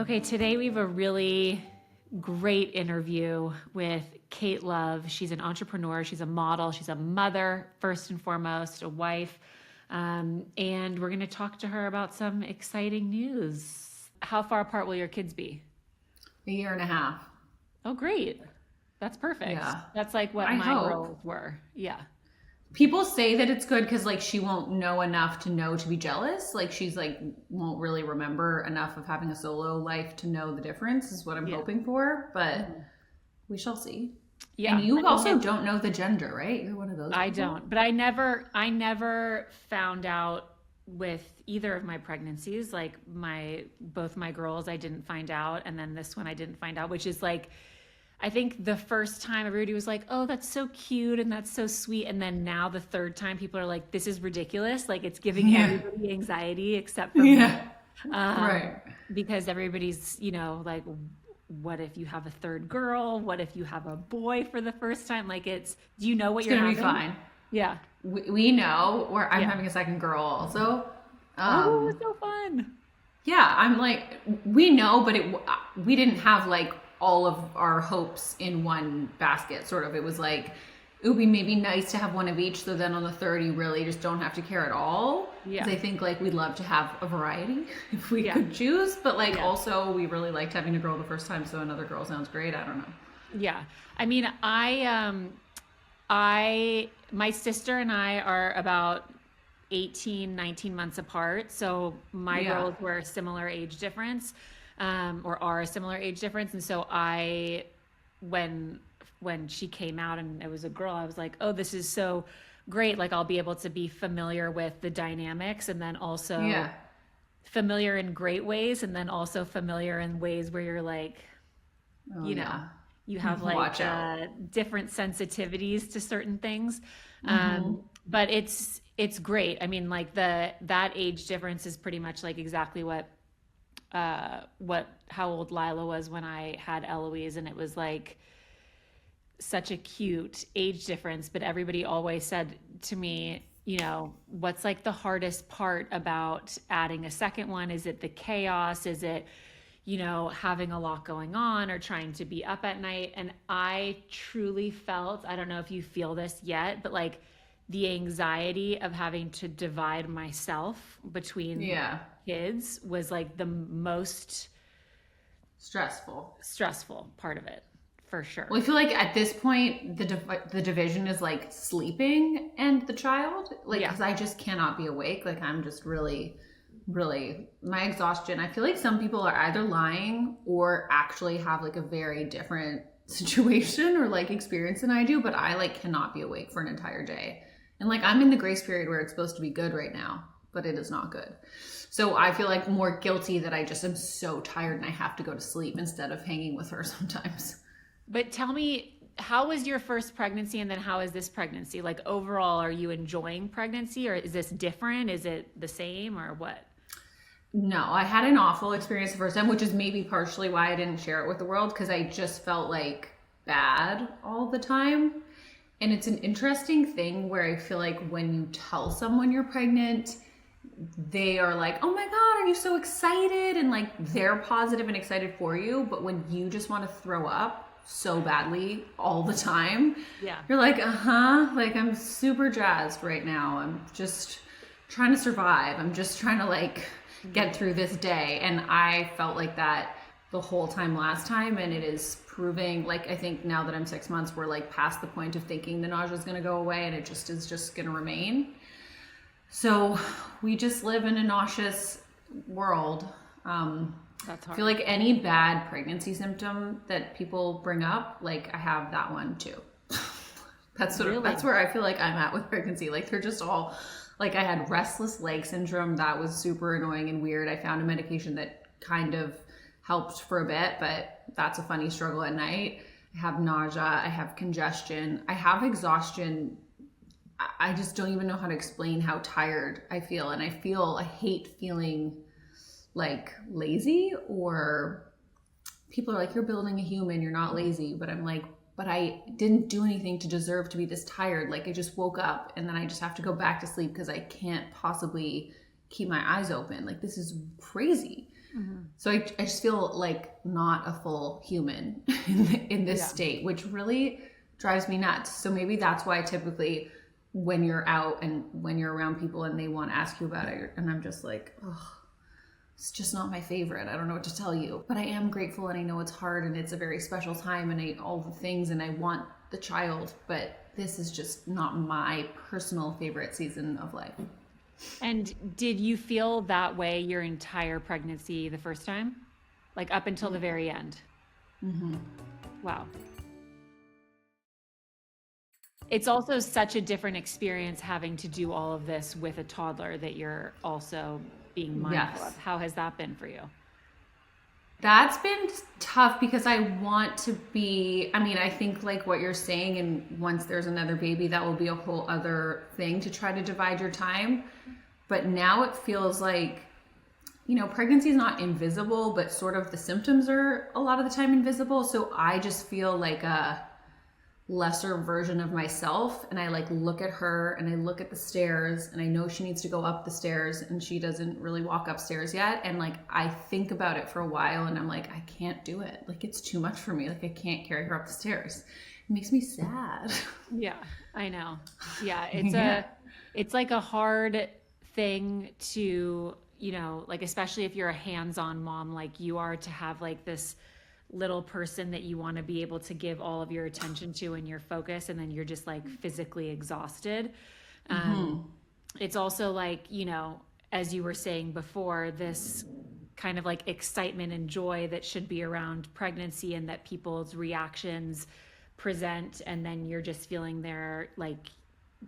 Okay, today we have a really great interview with Kate Love. She's an entrepreneur, she's a model, she's a mother, first and foremost, a wife. And we're going to talk to her about some exciting news. How far apart will your kids be? A year and a half. Oh, great. That's perfect. Yeah. That's like what I my hope. girls were. Yeah. People say that it's good because like she won't know enough to know to be jealous. Like she's like won't really remember enough of having a solo life to know the difference is what I'm Yeah. hoping for. But Mhm. we shall see. And Yeah. you I mean, also don't know the gender, right? You're one of those I people. don't, but I never found out with either of my pregnancies. Like both my girls, I didn't find out, and then this one I didn't find out, which is like, I think the first time everybody was like, "Oh, that's so cute and that's so sweet," and then now the third time people are like, "This is ridiculous." Like it's giving Yeah. everybody anxiety except for me, Yeah. um, Right. because everybody's, like, what if you have a third girl? What if you have a boy for the first time? Like do you know what It's you're gonna be having? fine. Yeah. We know where I'm Yeah. having a second girl also. Oh, Um, it's so fun. Yeah, I'm like, we know, but we didn't have like all of our hopes in one basket, sort of. It was like, it would be maybe nice to have one of each. So then on the third, you really just don't have to care at all. Yeah. Because I think like we'd love to have a variety if we Yeah. could choose. But like Yeah. also, we really liked having a girl the first time. So another girl sounds great. I don't know. Yeah. I mean, my sister and I are about 18, 19 months apart. So my Yeah. girls were a similar age difference, or are a similar age difference. And so when she came out and it was a girl, I was like, oh, this is so great. Like I'll be able to be familiar with the dynamics and then also Yeah. familiar in great ways and then also familiar in ways where you're like, Oh, you know, yeah. you have like Watch out. different sensitivities to certain things. Hmm. But it's great. I mean, like that age difference is pretty much like exactly what how old Lila was when I had Eloise, and it was like such a cute age difference. But everybody always said to me, what's like the hardest part about adding a second one? Is it the chaos? Is it having a lot going on or trying to be up at night? And I truly felt, I don't know if you feel this yet, but like the anxiety of having to divide myself between Yeah. kids was like the most Stressful. stressful part of it, for Well, sure. I feel like at this point, the division is like sleeping and the child, like Yeah. because I just cannot be awake. Like I'm just really, really my exhaustion. I feel like some people are either lying or actually have like a very different situation or like experience than I do. But I like cannot be awake for an entire day, and like I'm in the grace period where it's supposed to be good right now, but it is not good. So I feel like more guilty that I just am so tired and I have to go to sleep instead of hanging with her sometimes. But tell me, how was your first pregnancy and then how is this pregnancy? Like overall, are you enjoying pregnancy or is this different? Is it the same or what? No, I had an awful experience the first time, which is maybe partially why I didn't share it with the world because I just felt like bad all the time. And it's an interesting thing where I feel like when you tell someone you're pregnant, they are like, oh my God, are you so excited? And like they're positive and excited for you. But when you just want to throw up so badly all the time, Yeah. you're like, uh huh, like I'm super jazzed right now. I'm just trying to survive. I'm just trying to like get through this day. And I felt like that the whole time last time. And it is proving like, I think now that I'm 6 months, we're like past the point of thinking the nausea is going to go away and it just is just going to remain. So we just live in a nauseous world. That's I feel hard. like any bad pregnancy symptom that people bring up, like I have that one too. Really? That's where I feel like I'm at with pregnancy. Like they're just all like I had restless leg syndrome. That was super annoying and weird. I found a medication that kind of helped for a bit, but that's a funny struggle at night. I have nausea, I have congestion, I have exhaustion. I just don't even know how to explain how tired I feel. And I hate feeling like lazy or people are like, you're building a human, you're not lazy. But I'm like, but I didn't do anything to deserve to be this tired. Like I just woke up and then I just have to go back to sleep because I can't possibly keep my eyes open. Like this is crazy. So I just feel like not a full human in this Yeah. state, which really drives me nuts. So maybe that's why typically when you're out and when you're around people and they want to ask you about it, and I'm just like, oh, it's just not my favorite. I don't know what to tell you. But I am grateful and I know it's hard and it's a very special time and all the things and I want the child, but this is just not my personal favorite season of life. And did you feel that way your entire pregnancy the first time? Like up until the very end? Wow. It's also such a different experience having to do all of this with a toddler that you're also being mindful Yes. of. How has that been for you? That's been tough because I want to be, I mean, I think like what you're saying, and once there's another baby, that will be a whole other thing to try to divide your time. But now it feels like, pregnancy is not invisible, but sort of the symptoms are a lot of the time invisible. So I just feel like a lesser version of myself. And I like look at her and I look at the stairs and I know she needs to go up the stairs and she doesn't really walk upstairs yet. And like, I think about it for a while and I'm like, I can't do it. Like, it's too much for me. Like, I can't carry her up the stairs. It makes me sad. Yeah, I know. Yeah, Yeah. it's like a hard thing to, like especially if you're a hands-on mom like you are, to have like this little person that you want to be able to give all of your attention to and your focus, and then you're just like physically exhausted. It's also like, as you were saying before, this kind of like excitement and joy that should be around pregnancy and that people's reactions present, and then you're just feeling there like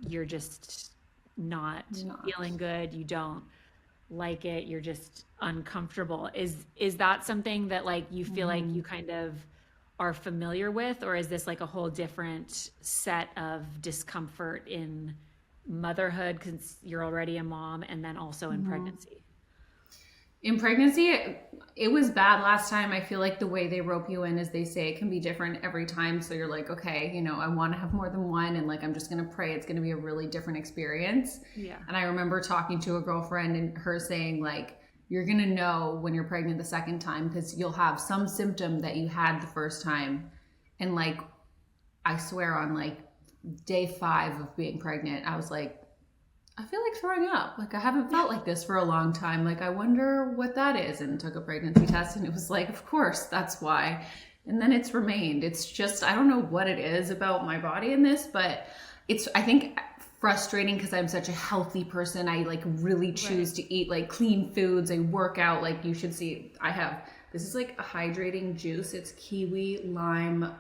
you're just not Not. feeling good, you don't like it, you're just uncomfortable. Is that something that like you feel like you kind of are familiar with, or is this like a whole different set of discomfort in motherhood because you're already a mom, and then also in pregnancy? In pregnancy, it was bad last time. I feel like the way they rope you in, as they say, it can be different every time. So you're like, okay, I want to have more than one. And like, I'm just going to pray it's going to be a really different experience. Yeah. And I remember talking to a girlfriend and her saying, like, you're going to know when you're pregnant the second time because you'll have some symptom that you had the first time. And like, I swear on like day 5 of being pregnant, I was like, I feel like throwing up. Like, I haven't felt like this for a long time. Like, I wonder what that is. And took a pregnancy test, and it was like, of course, that's why. And then it's remained. It's just, I don't know what it is about my body in this, but it's, I think, frustrating because I'm such a healthy person. I like really choose to eat like clean foods. I work out. Like, you should see, this is like a hydrating juice. It's kiwi, lime,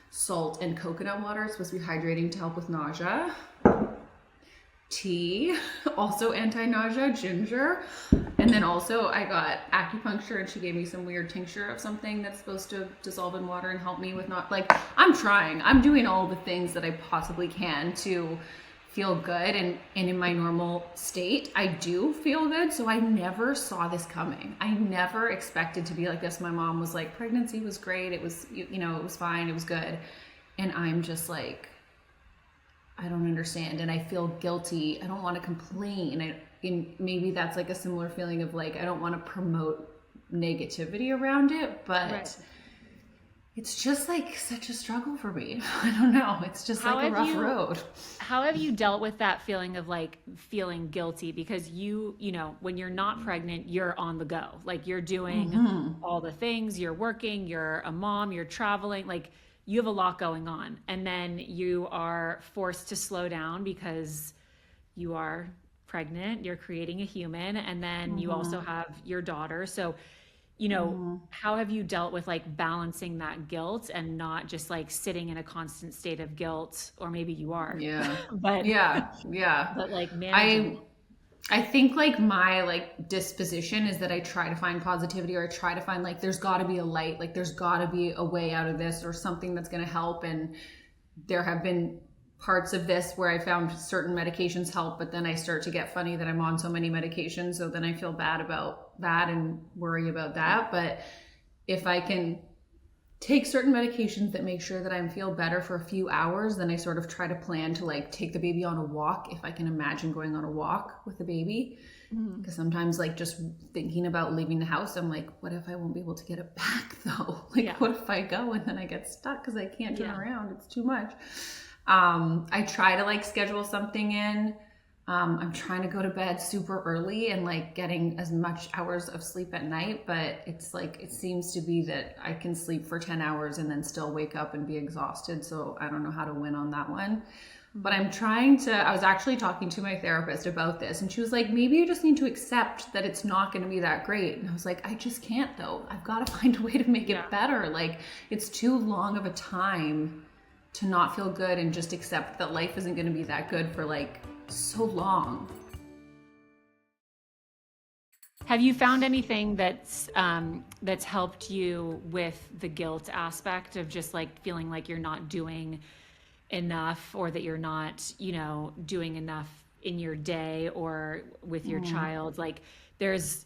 salt, and coconut water. It's supposed to be hydrating to help with nausea. Tea, also anti-nausea, ginger. And then also I got acupuncture, and she gave me some weird tincture of something that's supposed to dissolve in water and help me with not like, I'm doing all the things that I possibly can to feel good, and in my normal state I do feel good. So I never saw this coming. I never expected to be like this. My mom was like, pregnancy was great, it was it was fine, it was good. And I'm just like, I don't understand, and I feel guilty. I don't want to complain. And maybe that's like a similar feeling of like, I don't want to promote negativity around it, but it's just like such a struggle for me. I don't know. It's just How like a have rough you road. how have you dealt with that feeling of like feeling guilty because when you're not pregnant, you're on the go. Like you're doing all the things, you're working, you're a mom, you're traveling, like you have a lot going on. And then you are forced to slow down because you are pregnant, you're creating a human, and then you also have your daughter. So how have you dealt with like balancing that guilt and not just like sitting in a constant state of guilt, or maybe you are, Yeah. but Yeah. like managing I it. I think like my like disposition is that I try to find positivity, or I try to find like there's got to be a light, like there's got to be a way out of this or something that's going to help. And there have been parts of this where I found certain medications help, but then I start to get funny that I'm on so many medications, so then I feel bad about that and worry about that. But if I can take certain medications that make sure that I feel better for a few hours. Then I sort of try to plan to like take the baby on a walk if I can imagine going on a walk with the baby. Mhm. Because sometimes like just thinking about leaving the house, I'm like, what if I won't be able to get it back though? Like, Yeah. what if I go and then I get stuck because I can't turn Yeah. around? It's too much. I try to like schedule something in. I'm trying to go to bed super early and like getting as much hours of sleep at night, but it's like it seems to be that I can sleep for 10 hours and then still wake up and be exhausted. So I don't know how to win on that one. But Mhm. I'm trying to, I was actually talking to my therapist about this, and she was like, maybe you just need to accept that it's not going to be that great. And I was like, I just can't though. I've got to find a way to make Yeah. it better. Like, it's too long of a time to not feel good and just accept that life isn't going to be that good for like so long. Have you found anything that's helped you with the guilt aspect of just like feeling like you're not doing enough, or that you're not, doing enough in your day or with your Mm. child? Like there's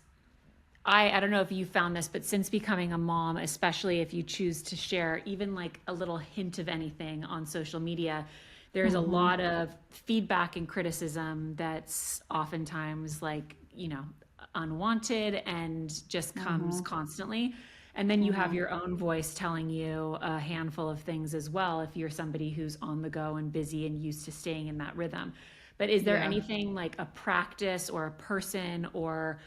I don't know if you found this, but since becoming a mom, especially if you choose to share even like a little hint of anything on social media, there's a Mm-hmm. lot of feedback and criticism that's oftentimes like, unwanted and just comes Mm-hmm. constantly. And then you have Mm-hmm. your own voice telling you a handful of things as well if you're somebody who's on the go and busy and used to staying in that rhythm. But is there Yeah. anything like a practice or a person or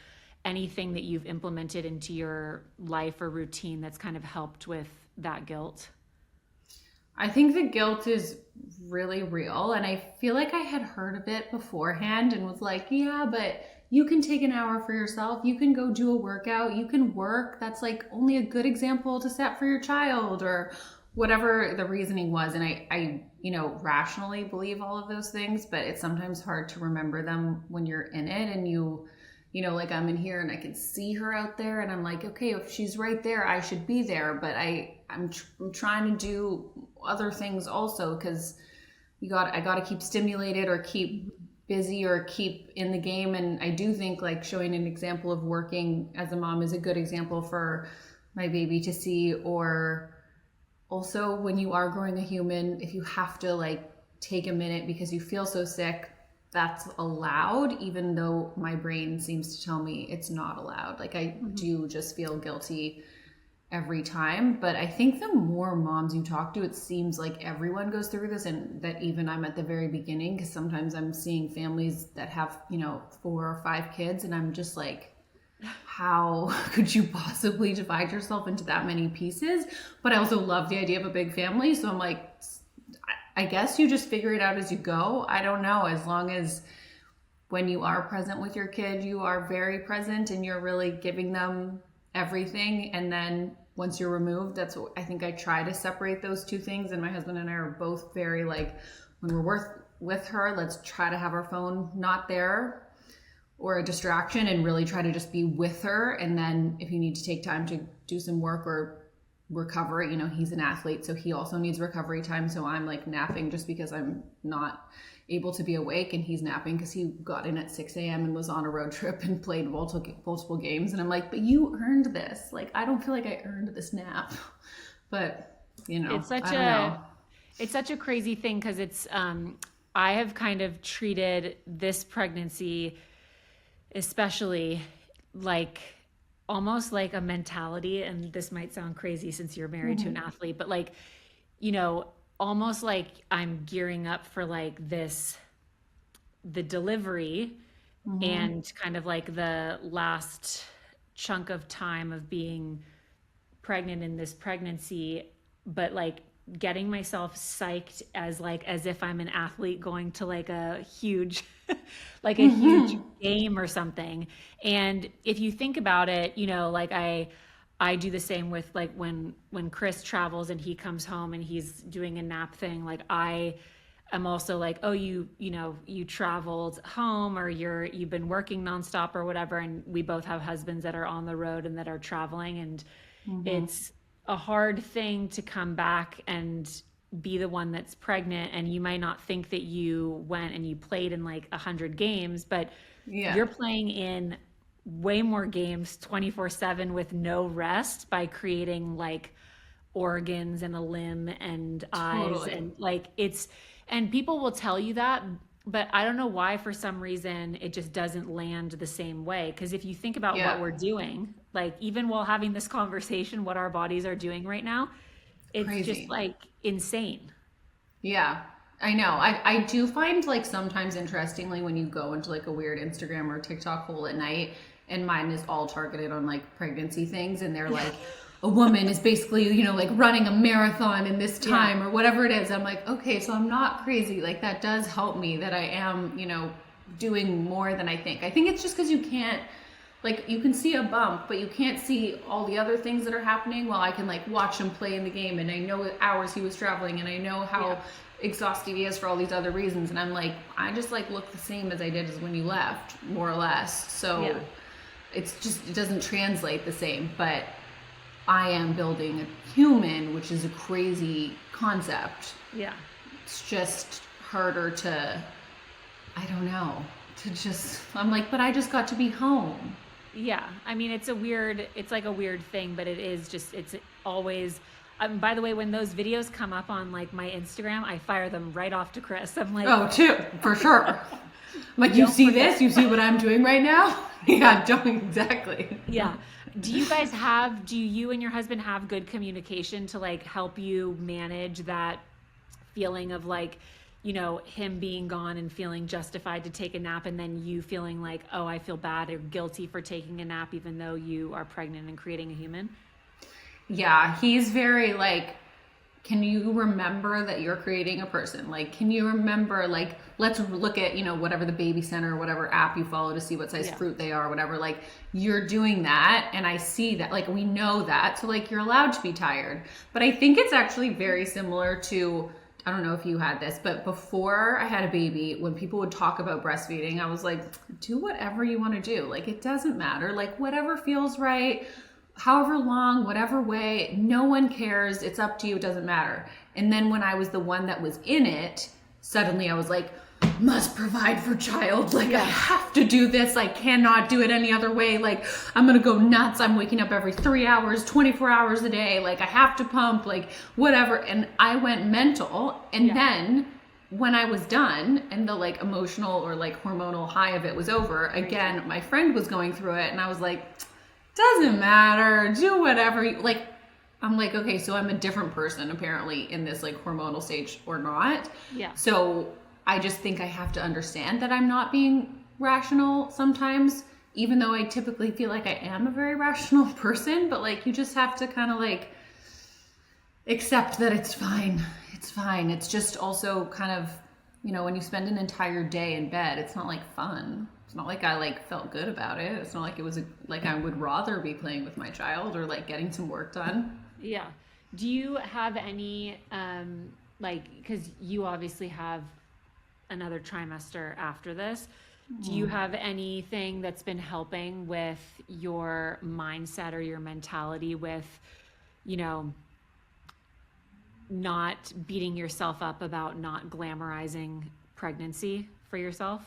anything that you've implemented into your life or routine that's kind of helped with that guilt? I think the guilt is really real. And I feel like I had heard of it beforehand and was like, yeah, but you can take an hour for yourself. You can go do a workout. You can work. That's like only a good example to set for your child or whatever the reasoning was. And rationally believe all of those things, but it's sometimes hard to remember them when you're in it and like I'm in here and I can see her out there and I'm like, okay, if she's right there, I should be there. But I'm trying to do other things also because I got to keep stimulated or keep busy or keep in the game. And I do think like showing an example of working as a mom is a good example for my baby to see. Or also when you are growing a human, if you have to like take a minute because you feel so sick, that's allowed, even though my brain seems to tell me it's not allowed. Like I Mhm. do just feel guilty every time. But I think the more moms you talk to, it seems like everyone goes through this, and that even I'm at the very beginning because sometimes I'm seeing families that have, 4 or 5 kids, and I'm just like, how could you possibly divide yourself into that many pieces? But I also love the idea of a big family. So I'm like, I guess you just figure it out as you go. I don't know. As long as when you are present with your kid, you are very present and you're really giving them everything. And then once you're removed, that's what I think I try to separate those two things. And my husband and I are both very like, when with her, let's try to have our phone not there or a distraction and really try to just be with her. And then if you need to take time to do some work or recover, he's an athlete, so he also needs recovery time. So I'm like napping just because I'm not able to be awake, and he's napping because he got in at 6 a.m. and was on a road trip and played multiple games. And I'm like, but you earned this. Like, I don't feel like I earned this nap. But, It's I such don't a know. it's such a crazy thing because I have kind of treated this pregnancy especially like almost like a mentality, and this might sound crazy since you're married to an Mm-hmm. athlete, but like, you know, almost like I'm gearing up for like the delivery Mm-hmm. and kind of like the last chunk of time of being pregnant in this pregnancy, but like getting myself psyched as if I'm an athlete going to like a huge like a huge Mm-hmm. game or something. And if you think about it, like I do the same with like when Chris travels and he comes home and he's doing a nap thing, like I'm also like, oh, you traveled home or you've been working nonstop or whatever. And we both have husbands that are on the road and that are traveling. And Mm-hmm. it's a hard thing to come back and be the one that's pregnant. And you might not think that you went and you played in like 100 games, but Yeah. you're playing in way more games 24/7 with no rest by creating like organs and a limb and eyes Totally. and like and people will tell you that, but I don't know why for some reason it just doesn't land the same way. Because if you think about what Yeah. we're doing, like even while having this conversation, what our bodies are doing right now, it's just Crazy. like insane. Yeah, I know. I do find like sometimes interestingly when you go into like a weird Instagram or TikTok hole at night, and mine is all targeted on like pregnancy things, and they're Yeah. like, a woman is basically, like running a marathon in this Yeah. time or whatever it is. I'm like, okay, so I'm not crazy. Like that does help me that I am, doing more than I think. I think it's just because you can't like you can see a bump, but you can't see all the other things that are happening. While I can like watch him play in the game, and I know the hours he was traveling, and I know Yeah. how exhausted he is for all these other reasons. And I'm like, I just like look the same as I did as when you left, more or less. So Yeah. it doesn't translate the same. But I am building a human, which is a crazy concept. Yeah. It's just harder to, I don't know, to just. I'm like, but I just got to be home. Yeah, I mean, it's like a weird thing, but it is just, it's always, by the way, when those videos come up on like my Instagram, I fire them right off to Chris. I'm like, Oh, too, for sure. Like, you don't see forget. this? You see what I'm doing right now? Yeah, don't exactly. Yeah. Do you and your husband have good communication to like help you manage that feeling of like, him being gone and feeling justified to take a nap, and then you feeling like, oh, I feel bad or guilty for taking a nap, even though you are pregnant and creating a human? Yeah, he's very like, can you remember that you're creating a person? Like, can you remember, like, let's look at, whatever the baby center or whatever app you follow to see what size Yeah. fruit they are, whatever. Like, you're doing that. And I see that, like, we know that. So, like, you're allowed to be tired. But I think it's actually very similar to, I don't know if you had this, but before I had a baby, when people would talk about breastfeeding, I was like, do whatever you want to do. Like, it doesn't matter. Like, whatever feels right, however long, whatever way, no one cares. It's up to you. It doesn't matter. And then when I was the one that was in it, suddenly I was like, must provide for child. Like, I Yeah. have to do this. I cannot do it any other way. Like, I'm going to go nuts. I'm waking up every 3 hours, 24 hours a day. Like, I have to pump, like, whatever. And I went mental. And Yeah. then when I was done and the like emotional or like hormonal high of it was over, again, my friend was going through it. And I was like, doesn't matter, do whatever like. I'm like, okay, so I'm a different person apparently in this like hormonal stage or not. Yeah. So I just think I have to understand that I'm not being rational sometimes, even though I typically feel like I am a very rational person. But like, you just have to kind of like accept that it's fine. It's fine. It's just also kind of, when you spend an entire day in bed, it's not like fun. It's not like I like felt good about it. It's not like it was like I would rather be playing with my child or like getting some work done. Yeah. Do you have any, like, because you obviously have another trimester after this, do you have anything that's been helping with your mindset or your mentality with, you know, not beating yourself up about not glamorizing pregnancy for yourself?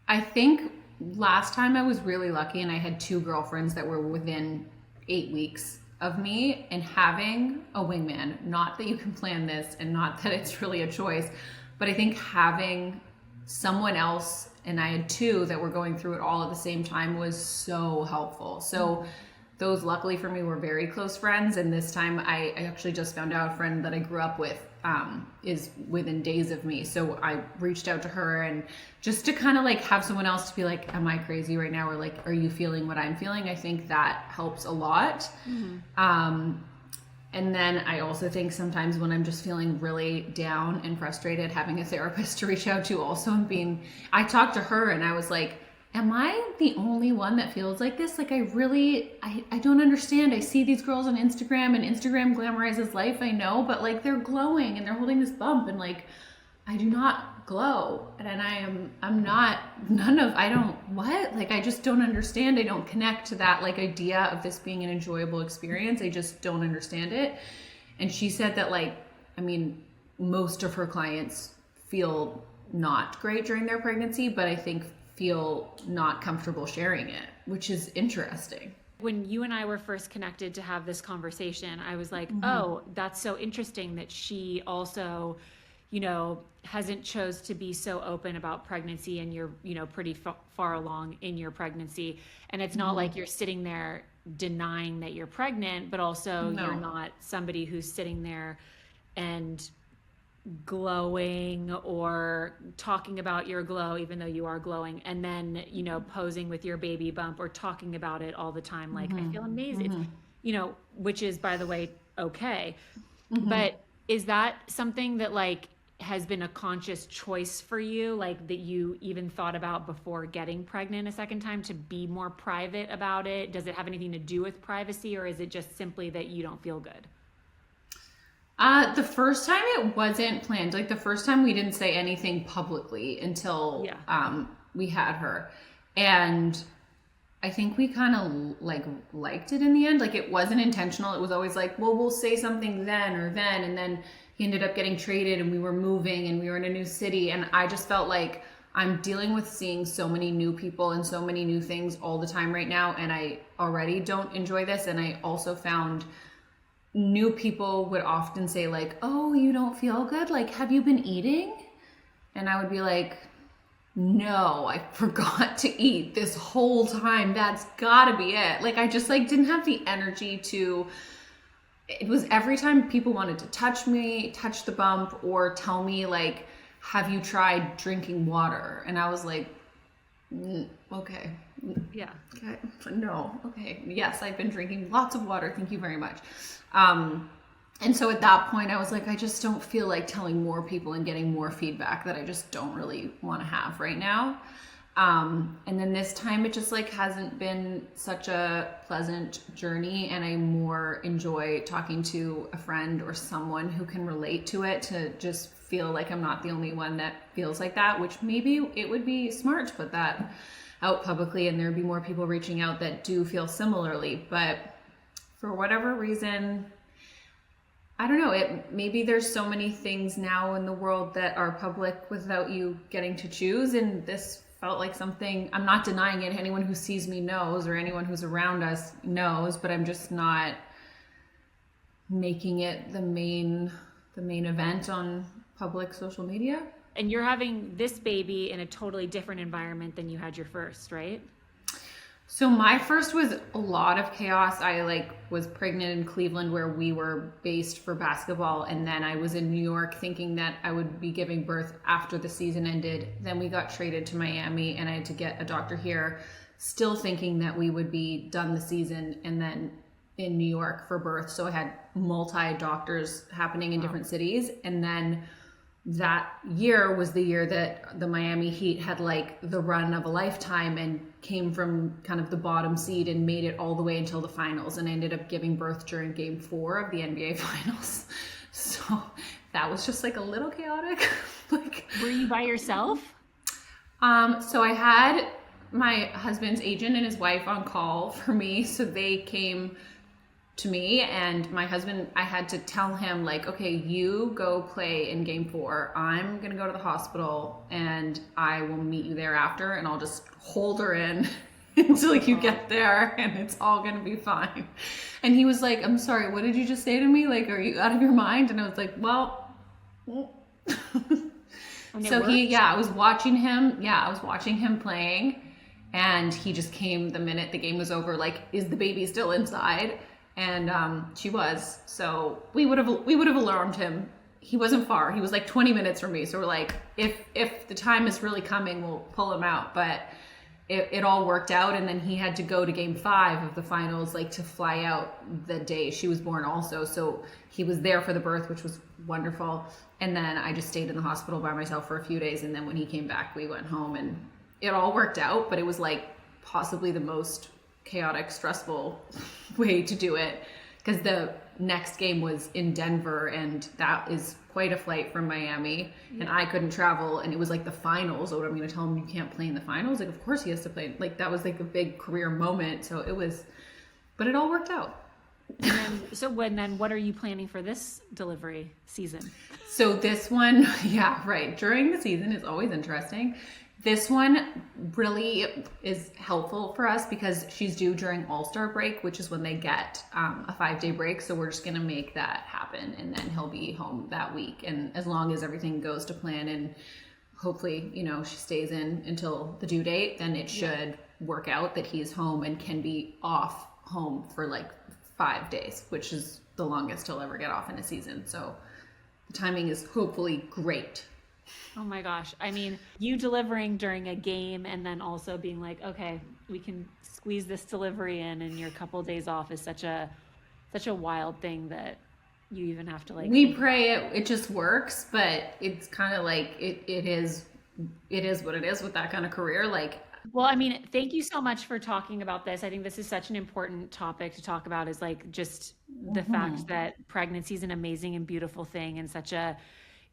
I think last time I was really lucky and I had two girlfriends that were within 8 weeks of me, and having a wingman, not that you can plan this and not that it's really a choice, but I think having someone else, and I had two that were going through it all at the same time, was so helpful. So those luckily for me were very close friends, and this time I actually just found out a friend that I grew up with is within days of me. So I reached out to her, and just to kind of like have someone else to be like, am I crazy right now? Or like, are you feeling what I'm feeling? I think that helps a lot. And then I also think sometimes when I'm just feeling really down and frustrated, having a therapist to reach out to also, and I talked to her and I was like, am I the only one that feels like this? Like, I don't understand. I see these girls on Instagram, and Instagram glamorizes life, I know, but like they're glowing and they're holding this bump, and like, I do not glow. And I don't, what? Like, I just don't understand. I don't connect to that like idea of this being an enjoyable experience. I just don't understand it. And she said that like, I mean, most of her clients feel not great during their pregnancy, but I think feel not comfortable sharing it, which is interesting. When you and I were first connected to have this conversation, I was like, Mm-hmm. oh, that's so interesting that she also, hasn't chose to be so open about pregnancy, and you're, pretty far along in your pregnancy. And it's not Mm-hmm. like you're sitting there denying that you're pregnant, but also you're No. not somebody who's sitting there and glowing or talking about your glow even though you are glowing, and then posing with your baby bump or talking about it all the time like I Mm-hmm. feel amazing. It's, Mm-hmm. which is, by the way, okay. Mm-hmm. But is that something that like has been a conscious choice for you, like that you even thought about before getting pregnant a second time, to be more private about it? Does it have anything to do with privacy, or is it just simply that you don't feel good? The first time it wasn't planned. Like the first time we didn't say anything publicly until Yeah. we had her. And I think we kind of liked it in the end. Like it wasn't intentional. It was always like, well, we'll say something then or then. And then he ended up getting traded and we were moving and we were in a new city. And I just felt like I'm dealing with seeing so many new people and so many new things all the time right now. And I already don't enjoy this. And I also found new people would often say like, oh, you don't feel good? Like, have you been eating? And I would be like, no, I forgot to eat this whole time. That's gotta be it. Like I just like didn't have the energy to. It was every time people wanted to touch me, touch the bump, or tell me like, have you tried drinking water? And I was like, okay. Yeah. Okay. No. Okay. Yes, I've been drinking lots of water. Thank you very much. And so at that point, I was like, I just don't feel like telling more people and getting more feedback that I just don't really want to have right now. And then this time, it just like hasn't been such a pleasant journey, and I more enjoy talking to a friend or someone who can relate to it, to just feel like I'm not the only one that feels like that. Which maybe it would be smart to put that out publicly, and there'd be more people reaching out that do feel similarly. But for whatever reason, I don't know, maybe there's so many things now in the world that are public without you getting to choose, and this felt like something. I'm not denying it. Anyone who sees me knows, or anyone who's around us knows, but I'm just not making it the main event on public social media. And you're having this baby in a totally different environment than you had your first, right? So my first was a lot of chaos. I was pregnant in Cleveland where we were based for basketball, and then I was in New York thinking that I would be giving birth after the season ended. Then we got traded to Miami and I had to get a doctor here, still thinking that we would be done the season and then in New York for birth. So I had multi doctors happening in different cities, and then that year was the year that the Miami Heat had the run of a lifetime and came from kind of the bottom seed and made it all the way until the finals, and I ended up giving birth during game 4 of the NBA finals. So that was just a little chaotic. Were you by yourself? So I had my husband's agent and his wife on call for me, so they came to me, and my husband, I had to tell him okay, you go play in game 4. I'm gonna go to the hospital and I will meet you there after, and I'll just hold her in until you get there and it's all gonna be fine. And he was like, I'm sorry, what did you just say to me? Are you out of your mind? And I was like, well. So I was watching him playing, and he just came the minute the game was over, is the baby still inside? And she was. So we would have alarmed him. He wasn't far. He was 20 minutes from me. So we're if the time is really coming, we'll pull him out. But it all worked out, and then he had to go to game 5 of the finals, to fly out the day she was born also. So he was there for the birth, which was wonderful. And then I just stayed in the hospital by myself for a few days, and then when he came back, we went home, and it all worked out. But it was possibly the most chaotic, stressful way to do it, because the next game was in Denver, and that is quite a flight from Miami. Yeah. And I couldn't travel, and it was the finals. So what, I'm going to tell him you can't play in the finals? Of course he has to play. That was a big career moment. So it was, but it all worked out. And then what are you planning for this delivery season? So this one, yeah, right. During the season is always interesting. This one really is helpful for us because she's due during All-Star break, which is when they get a 5-day break. So we're just going to make that happen. And then he'll be home that week. And as long as everything goes to plan and hopefully, she stays in until the due date, then it should work out that he's home and can be off home for like 5 days, which is the longest he'll ever get off in a season. So the timing is hopefully great. Oh my gosh. I mean, you delivering during a game and then also being like, okay, we can squeeze this delivery in and your couple days off is such a wild thing that you even have to like we pray it just works, but it's kind of like it is what it is with that kind of career. Like, well, I mean, thank you so much for talking about this. I think this is such an important topic to talk about, is like just the fact that pregnancy is an amazing and beautiful thing and such a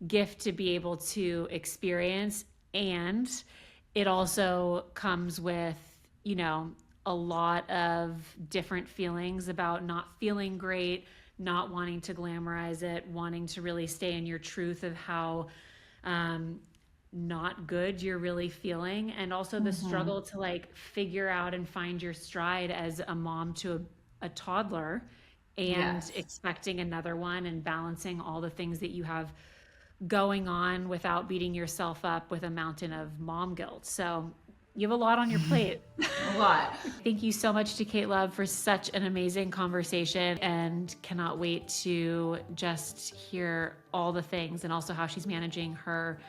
gift to be able to experience. And it also comes with, a lot of different feelings about not feeling great, not wanting to glamorize it, wanting to really stay in your truth of how not good you're really feeling, and also the struggle to like figure out and find your stride as a mom to a toddler and expecting another one and balancing all the things that you have going on without beating yourself up with a mountain of mom guilt. So you have a lot on your plate. A lot. Thank you so much to Kate Love for such an amazing conversation, and cannot wait to just hear all the things and also how she's managing her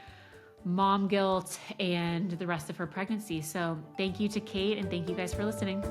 mom guilt and the rest of her pregnancy. So thank you to Kate, and thank you guys for listening.